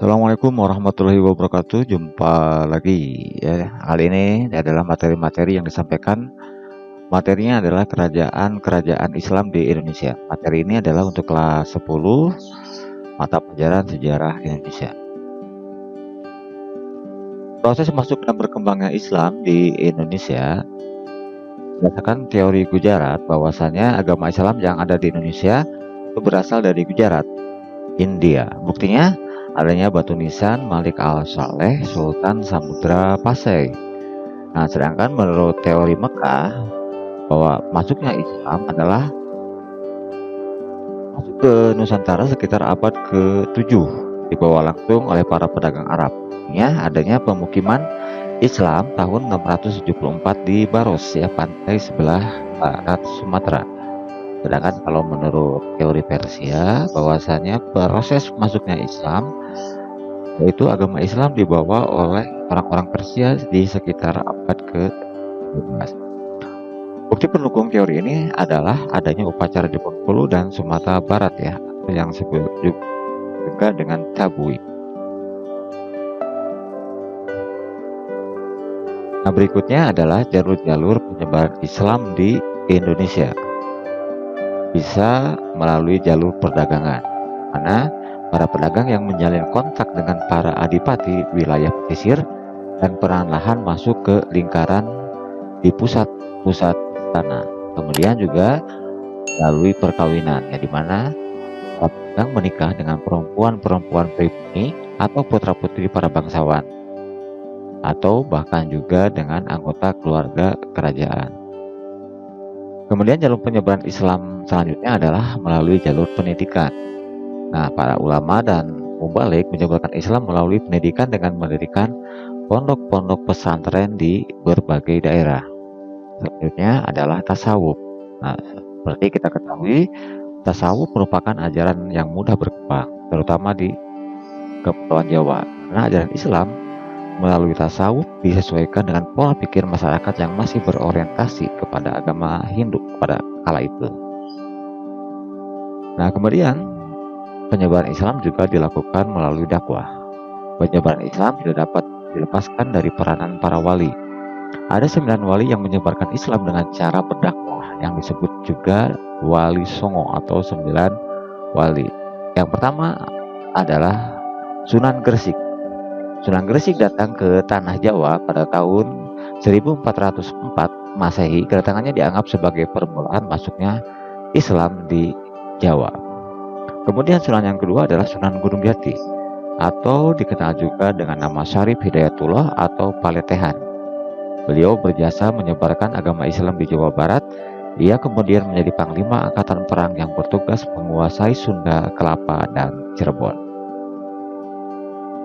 Assalamualaikum warahmatullahi wabarakatuh. Jumpa lagi ya. Kali ini adalah materi-materi yang disampaikan. Materinya adalah kerajaan Islam di Indonesia. Materi ini adalah untuk kelas 10 mata pelajaran sejarah Indonesia. Proses masuk dan berkembangnya Islam di Indonesia berdasarkan teori Gujarat, bahwasanya agama Islam yang ada di Indonesia itu berasal dari Gujarat, India. Buktinya adanya batu nisan Malik al-Saleh, Sultan Samudra Pasai. Nah, sedangkan menurut teori Mekah, bahwa masuknya Islam adalah masuk ke Nusantara sekitar abad ke-7, dibawa langsung oleh para pedagang Arab. Adanya pemukiman Islam tahun 674 di Baros, ya, pantai sebelah barat Sumatera. Sedangkan kalau menurut teori Persia, bahwasanya proses masuknya Islam, yaitu agama Islam dibawa oleh orang-orang Persia di sekitar abad ke-12. Bukti pendukung teori ini adalah adanya upacara di Bengkulu dan Sumatera Barat, ya, yang disebut juga dengan tabui. Nah, berikutnya adalah jalur-jalur penyebaran Islam di Indonesia. Bisa melalui jalur perdagangan, mana para pedagang yang menjalin kontak dengan para adipati wilayah pesisir dan perlahan masuk ke lingkaran di pusat-pusat tanah. Kemudian juga melalui perkawinan, ya, di mana para pedagang menikah dengan perempuan-perempuan pribumi atau putra-putri para bangsawan, atau bahkan juga dengan anggota keluarga kerajaan. Kemudian jalur penyebaran Islam selanjutnya adalah melalui jalur pendidikan. Nah, para ulama dan mubalik menyebarkan Islam melalui pendidikan dengan mendirikan pondok-pondok pesantren di berbagai daerah. Selanjutnya adalah tasawuf. Nah, seperti kita ketahui, tasawuf merupakan ajaran yang mudah berkembang, terutama di Kepulauan Jawa. Karena ajaran Islam melalui tasawuf disesuaikan dengan pola pikir masyarakat yang masih berorientasi kepada agama Hindu pada kala itu. Nah, kemudian penyebaran Islam juga dilakukan melalui dakwah. Penyebaran Islam tidak dapat dilepaskan dari peranan para wali. Ada 9 wali yang menyebarkan Islam dengan cara berdakwah, yang disebut juga Wali Songo atau 9 wali. Yang pertama adalah Sunan Gresik. Sunan Gresik datang ke tanah Jawa pada tahun 1404 Masehi. Kedatangannya dianggap sebagai permulaan masuknya Islam di Jawa. Kemudian Sunan yang kedua adalah Sunan Gunung Jati, atau dikenal juga dengan nama Syarif Hidayatullah atau Paletehan. Beliau berjasa menyebarkan agama Islam di Jawa Barat. Ia kemudian menjadi panglima angkatan perang yang bertugas menguasai Sunda, Kelapa, dan Cirebon.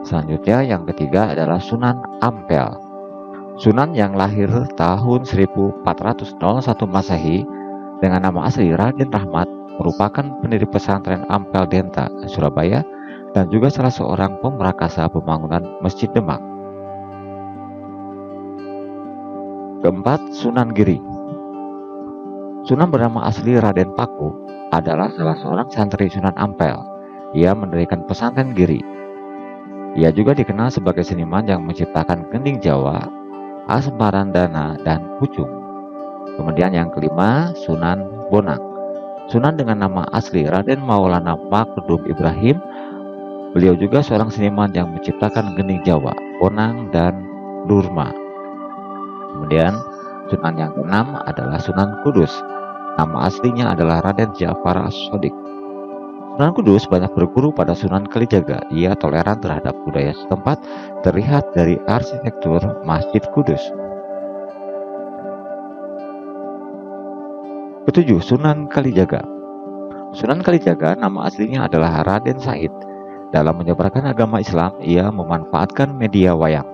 Selanjutnya yang ketiga adalah Sunan Ampel. Sunan yang lahir tahun 1401 Masehi dengan nama asli Raden Rahmat merupakan pendiri pesantren Ampel Denta, Surabaya, dan juga salah seorang pemrakasa pembangunan Masjid Demak. Keempat, Sunan Giri. Sunan bernama asli Raden Paku adalah salah seorang santri Sunan Ampel. Ia mendirikan pesantren Giri. Ia juga dikenal sebagai seniman yang menciptakan gending Jawa, Asmarandana, dan Pucung. Kemudian yang kelima, Sunan Bonang. Sunan dengan nama asli Raden Maulana Makdum Ibrahim. Beliau juga seorang seniman yang menciptakan gending Jawa, Bonang, dan Durma. Kemudian Sunan yang keenam adalah Sunan Kudus. Nama aslinya adalah Raden Ja'far As-Shodiq. Sunan Kudus banyak berguru pada Sunan Kalijaga. Ia toleran terhadap budaya setempat, terlihat dari arsitektur Masjid Kudus. Ketujuh, Sunan Kalijaga. Sunan Kalijaga nama aslinya adalah Raden Said. Dalam menyebarkan agama Islam, ia memanfaatkan media wayang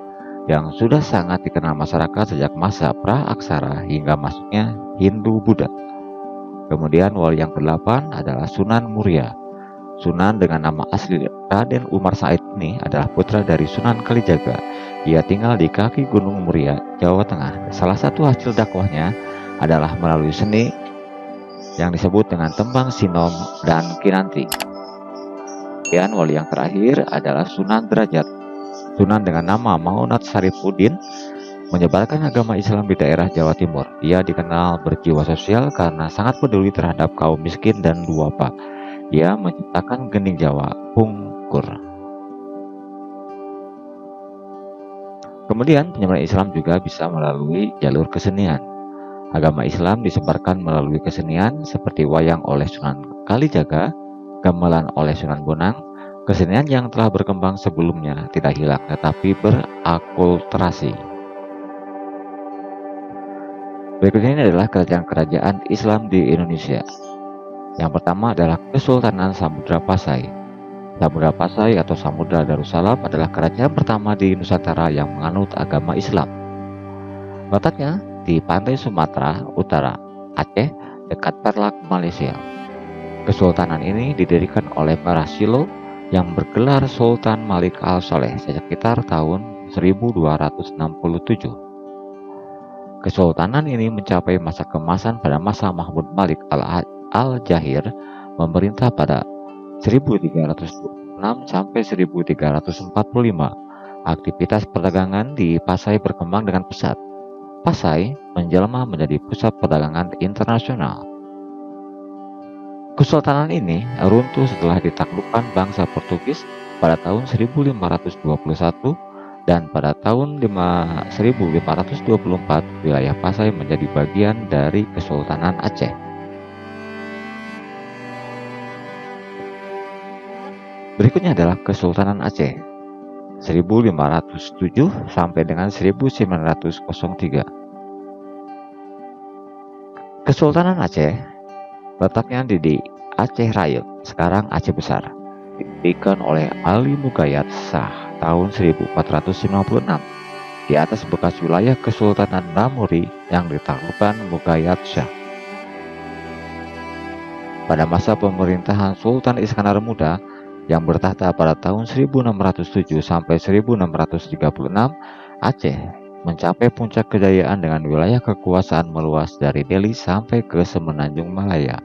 yang sudah sangat dikenal masyarakat sejak masa pra-aksara hingga masuknya Hindu-Buddha. Kemudian wali yang ke-8 adalah Sunan Muria. Sunan dengan nama asli Raden Umar Said ini adalah putra dari Sunan Kalijaga. Ia tinggal di kaki Gunung Muria, Jawa Tengah. Salah satu hasil dakwahnya adalah melalui seni yang disebut dengan tembang sinom dan kinanti. Kemudian wali yang terakhir adalah Sunan Derajat. Sunan dengan nama Maunat Sarifuddin menyebarkan agama Islam di daerah Jawa Timur. Ia dikenal berjiwa sosial karena sangat peduli terhadap kaum miskin dan duafa. Ia menciptakan gending Jawa, Pungkur. Kemudian penyebaran Islam juga bisa melalui jalur kesenian. Agama Islam disebarkan melalui kesenian seperti wayang oleh Sunan Kalijaga, gamelan oleh Sunan Bonang. Kesenian yang telah berkembang sebelumnya tidak hilang tetapi berakulturasi. Berikut ini adalah kerajaan-kerajaan Islam di Indonesia. Yang pertama adalah Kesultanan Samudra Pasai. Samudra Pasai atau Samudra Darussalam adalah kerajaan pertama di Nusantara yang menganut agama Islam. Letaknya di pantai Sumatera Utara, Aceh, dekat Perlak, Malaysia. Kesultanan ini didirikan oleh Merah Silo yang bergelar Sultan Malik Al-Saleh sekitar tahun 1267. Kesultanan ini mencapai masa keemasan pada masa Mahmud Malik Al-Jahir memerintah pada 1326 sampai 1345. Aktivitas perdagangan di Pasai berkembang dengan pesat. Pasai menjelma menjadi pusat perdagangan internasional. Kesultanan ini runtuh setelah ditaklukkan bangsa Portugis pada tahun 1521 dan pada tahun 1524 wilayah Pasai menjadi bagian dari Kesultanan Aceh. Berikutnya adalah Kesultanan Aceh 1507 sampai dengan 1903. Kesultanan Aceh letaknya di Aceh Raya, sekarang Aceh Besar, didirikan oleh Ali Mugayat Shah tahun 1456 di atas bekas wilayah Kesultanan Namuri yang ditaklukkan Mugayat Shah. Pada masa pemerintahan Sultan Iskandar Muda yang bertahta pada tahun 1607 sampai 1636, Aceh mencapai puncak kejayaan dengan wilayah kekuasaan meluas dari Delhi sampai ke Semenanjung Malaya.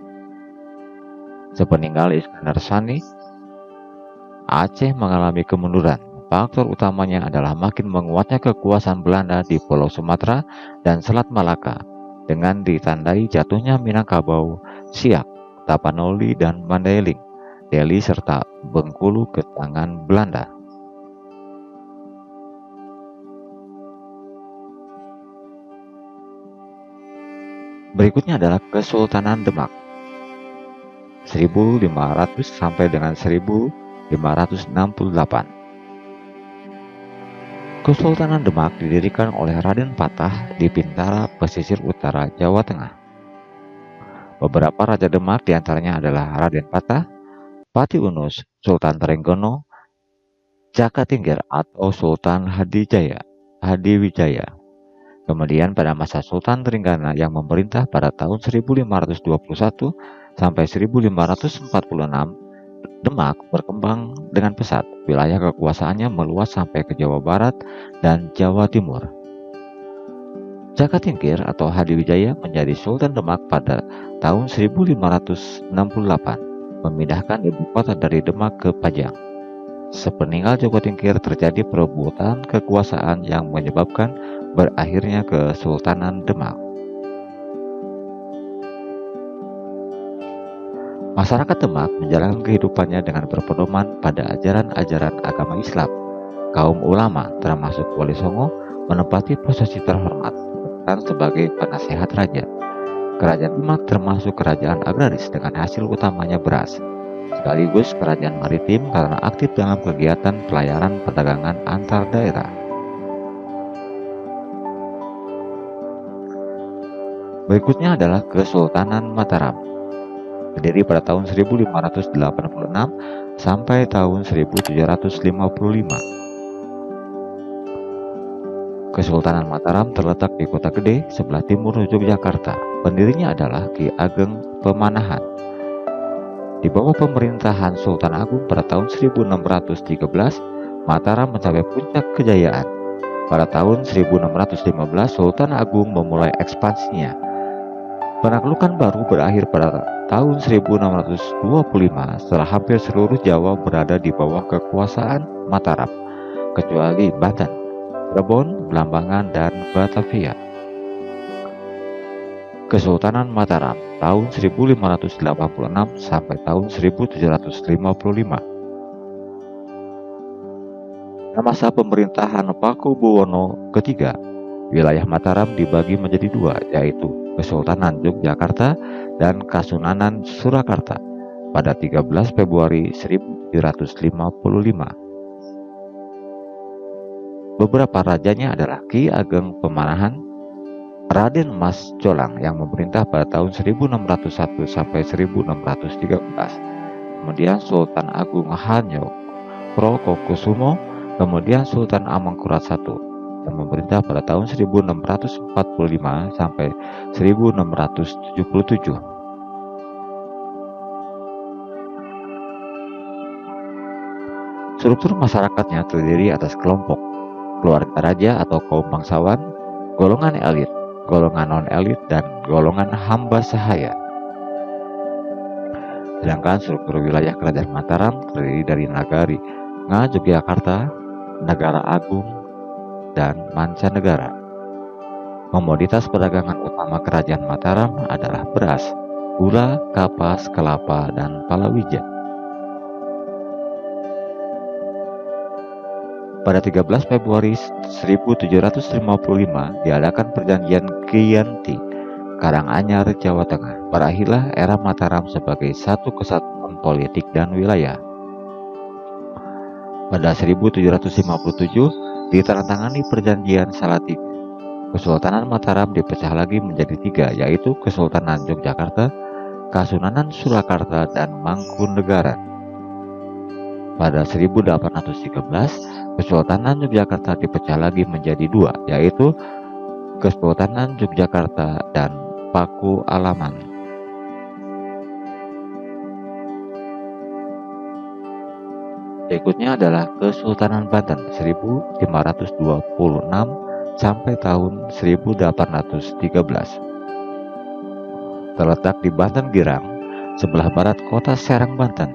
Sepeninggal Iskandar Sani, Aceh mengalami kemunduran. Faktor utamanya adalah makin menguatnya kekuasaan Belanda di Pulau Sumatera dan Selat Malaka, dengan ditandai jatuhnya Minangkabau, Siak, Tapanuli, dan Mandailing, Delhi, serta Bengkulu ke tangan Belanda. Berikutnya adalah Kesultanan Demak 1500 sampai dengan 1568. Kesultanan Demak didirikan oleh Raden Patah di Bintara, pesisir utara Jawa Tengah. Beberapa raja Demak diantaranya adalah Raden Patah, Pati Unus, Sultan Trenggono, Jaka Tingkir atau Sultan Hadiwijaya. Kemudian pada masa Sultan Trenggana yang memerintah pada tahun 1521 sampai 1546, Demak berkembang dengan pesat. Wilayah kekuasaannya meluas sampai ke Jawa Barat dan Jawa Timur. Jaka Tingkir atau Hadiwijaya menjadi Sultan Demak pada tahun 1568, memindahkan ibu kota dari Demak ke Pajang. Sepeninggal Jaka Tingkir terjadi perebutan kekuasaan yang menyebabkan berakhirnya Kesultanan Demak. Masyarakat Demak menjalankan kehidupannya dengan berpedoman pada ajaran-ajaran agama Islam. Kaum ulama, termasuk Wali Songo, menempati posisi terhormat dan sebagai penasehat raja. Kerajaan Demak termasuk kerajaan agraris dengan hasil utamanya beras, sekaligus kerajaan maritim karena aktif dalam kegiatan pelayaran perdagangan antar daerah. Berikutnya adalah Kesultanan Mataram, berdiri pada tahun 1586 sampai tahun 1755. Kesultanan Mataram terletak di Kota Gede, sebelah timur Yogyakarta. Pendirinya adalah Ki Ageng Pemanahan. Di bawah pemerintahan Sultan Agung pada tahun 1613, Mataram mencapai puncak kejayaan. Pada tahun 1615, Sultan Agung memulai ekspansinya. Penaklukan baru berakhir pada tahun 1625 setelah hampir seluruh Jawa berada di bawah kekuasaan Mataram, kecuali Banten, Cirebon, Blambangan, dan Batavia. Kesultanan Mataram tahun 1586 sampai tahun 1755. Pada masa pemerintahan Pakubuwono III, wilayah Mataram dibagi menjadi dua, yaitu Kesultanan Yogyakarta dan Kasunanan Surakarta pada 13 Februari 1755. Beberapa rajanya adalah Ki Ageng Pemanahan, Raden Mas Jolang yang memerintah pada tahun 1601 sampai 1613, kemudian Sultan Agung Hanyo Prokokusumo, kemudian Sultan Amangkurat I yang memerintah pada tahun 1645 sampai 1677. Struktur masyarakatnya terdiri atas kelompok keluarga raja atau kaum bangsawan, golongan elit, golongan non-elit, dan golongan hamba sahaya. Sedangkan struktur wilayah kerajaan Mataram terdiri dari Nagari Yogyakarta, Negara Agung, dan mancanegara. Komoditas perdagangan utama kerajaan Mataram adalah beras, gula, kapas, kelapa, dan palawija. Pada 13 Februari 1755 diadakan perjanjian Giyanti, Karanganyar, Jawa Tengah. Berakhirlah era Mataram sebagai satu kesatuan politik dan wilayah. Pada 1757 ditandatangani perjanjian Salatiga. Kesultanan Mataram dipecah lagi menjadi tiga, yaitu Kesultanan Yogyakarta, Kasunanan Surakarta, dan Mangkunegaran. Pada 1813, Kesultanan Yogyakarta dipecah lagi menjadi dua, yaitu Kesultanan Yogyakarta dan Pakualaman. Berikutnya adalah Kesultanan Banten 1526 sampai tahun 1813. Terletak di Banten Girang, sebelah barat kota Serang, Banten.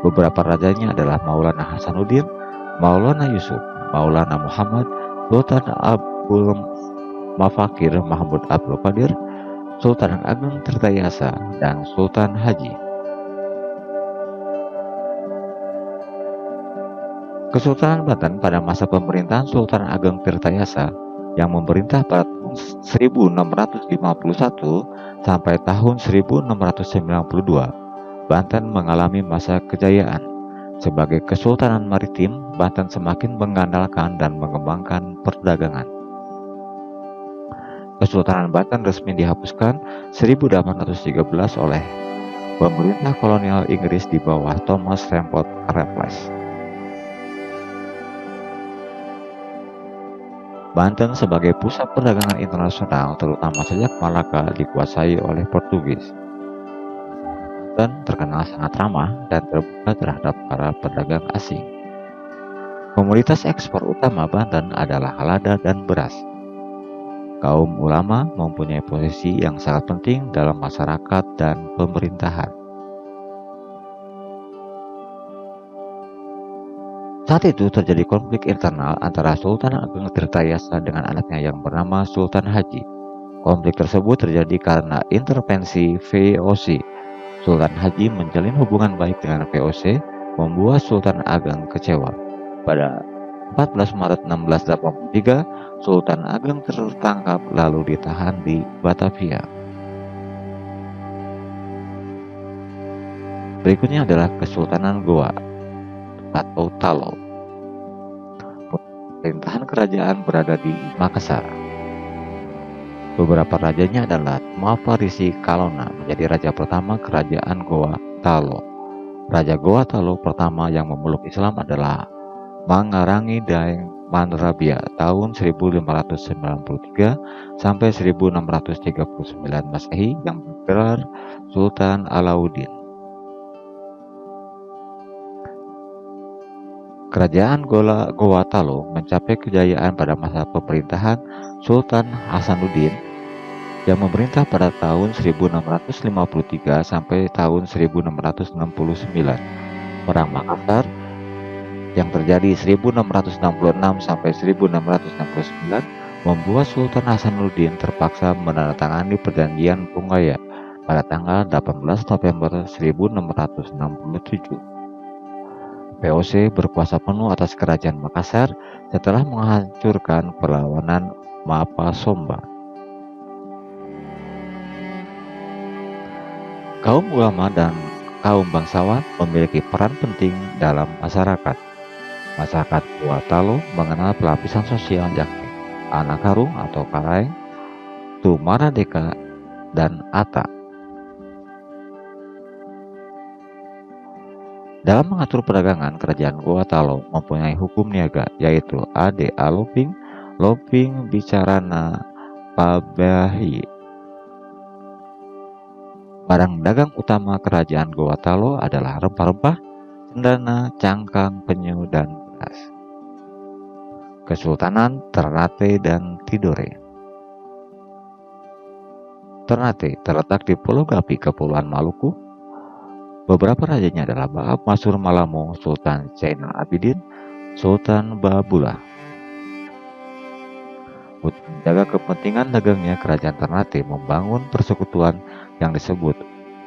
Beberapa rajanya adalah Maulana Hasanuddin, Maulana Yusuf, Maulana Muhammad, Sultan Abdul Mafakir Mahmud Abdul Qadir, Sultan Agung Tirtayasa, dan Sultan Haji. Kesultanan Banten pada masa pemerintahan Sultan Ageng Tirtayasa yang memerintah pada tahun 1651 sampai tahun 1692, Banten mengalami masa kejayaan. Sebagai kesultanan maritim, Banten semakin mengandalkan dan mengembangkan perdagangan. Kesultanan Banten resmi dihapuskan 1813 oleh pemerintah kolonial Inggris di bawah Thomas Stamford Raffles. Banten sebagai pusat perdagangan internasional, terutama sejak Malaka dikuasai oleh Portugis. Banten terkenal sangat ramah dan terbuka terhadap para pedagang asing. Komoditas ekspor utama Banten adalah lada dan beras. Kaum ulama mempunyai posisi yang sangat penting dalam masyarakat dan pemerintahan. Saat itu terjadi konflik internal antara Sultan Ageng Tirtayasa dengan anaknya yang bernama Sultan Haji. Konflik tersebut terjadi karena intervensi VOC. Sultan Haji menjalin hubungan baik dengan VOC, membuat Sultan Ageng kecewa. Pada 14 Maret 1683, Sultan Ageng tertangkap lalu ditahan di Batavia. Berikutnya adalah Kesultanan Goa atau Talo. Pemerintahan kerajaan berada di Makassar. Beberapa rajanya adalah Mafarisi Kalona menjadi raja pertama kerajaan Goa Talo. Raja Goa Talo pertama yang memeluk Islam adalah Mangarangi Daeng Manrabia tahun 1593 sampai 1639 Masehi yang bergelar Sultan Alauddin. Kerajaan Goa Talo mencapai kejayaan pada masa pemerintahan Sultan Hasanuddin yang memerintah pada tahun 1653 sampai tahun 1669. Perang Makassar yang terjadi 1666 sampai 1669 membuat Sultan Hasanuddin terpaksa menandatangani perjanjian Punggaya pada tanggal 18 November 1667. VOC berkuasa penuh atas kerajaan Makassar setelah menghancurkan perlawanan Mapasomba. Kaum ulama dan kaum bangsawan memiliki peran penting dalam masyarakat. Masyarakat Gorontalo mengenal pelapisan sosial yakni anak karung atau karaeng, tumaradeka, dan ata. Dalam mengatur perdagangan, kerajaan Gorontalo mempunyai hukum niaga yaitu Ade Aloping, Loping Bicarana Pabahi. Barang dagang utama kerajaan Gorontalo adalah rempah-rempah, cendana, cangkang, penyu, dan beras. Kesultanan Ternate dan Tidore. Ternate terletak di Pulau Gapi, Kepulauan Maluku. Beberapa rajanya adalah Baab Masur Malamo, Sultan Zainal Abidin, Sultan Babula. Untuk menjaga kepentingan dagangnya, kerajaan Ternate membangun persekutuan yang disebut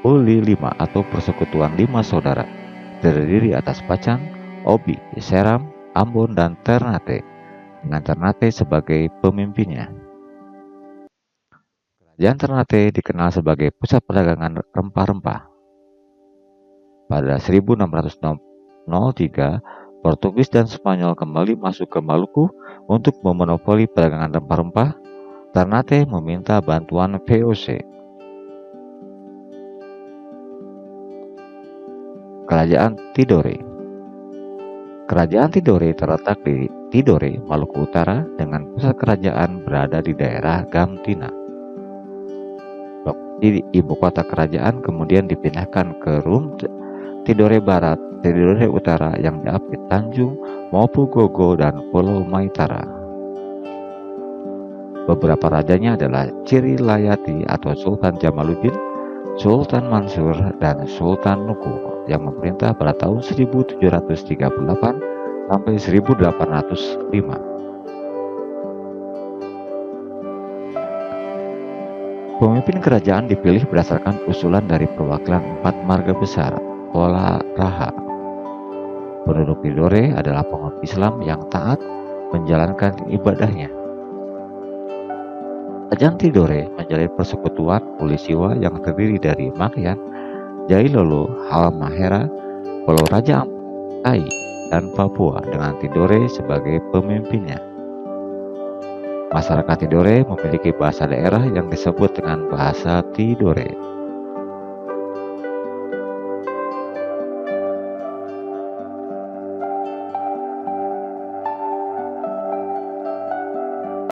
Uli Lima atau Persekutuan Lima Saudara, terdiri atas Pacan, Obi, Seram, Ambon, dan Ternate, dengan Ternate sebagai pemimpinnya. Kerajaan Ternate dikenal sebagai pusat perdagangan rempah-rempah. Pada 1603, Portugis dan Spanyol kembali masuk ke Maluku untuk memonopoli perdagangan rempah-rempah. Ternate meminta bantuan VOC. Kerajaan Tidore. Kerajaan Tidore terletak di Tidore, Maluku Utara, dengan pusat kerajaan berada di daerah Gamtina. Ibu kota kerajaan kemudian dipindahkan ke Rum Tidore Barat, Tidore Utara yang diapit Tanjung, Mopu Gogo, dan Pulau Maitara. Beberapa rajanya adalah Ciri Layati atau Sultan Jamaluddin, Sultan Mansur, dan Sultan Nuku yang memerintah pada tahun 1738 sampai 1805. Pemimpin kerajaan dipilih berdasarkan usulan dari perwakilan 4 marga besar Pola Raha. Penduduk Tidore adalah penganut Islam yang taat menjalankan ibadahnya. Kerajaan Tidore menjalin persekutuan Ulisiwa yang terdiri dari Makyan, Jailolo, Halmahera, Pulau Raja Ampung, Tai, dan Papua dengan Tidore sebagai pemimpinnya. Masyarakat Tidore memiliki bahasa daerah yang disebut dengan bahasa Tidore.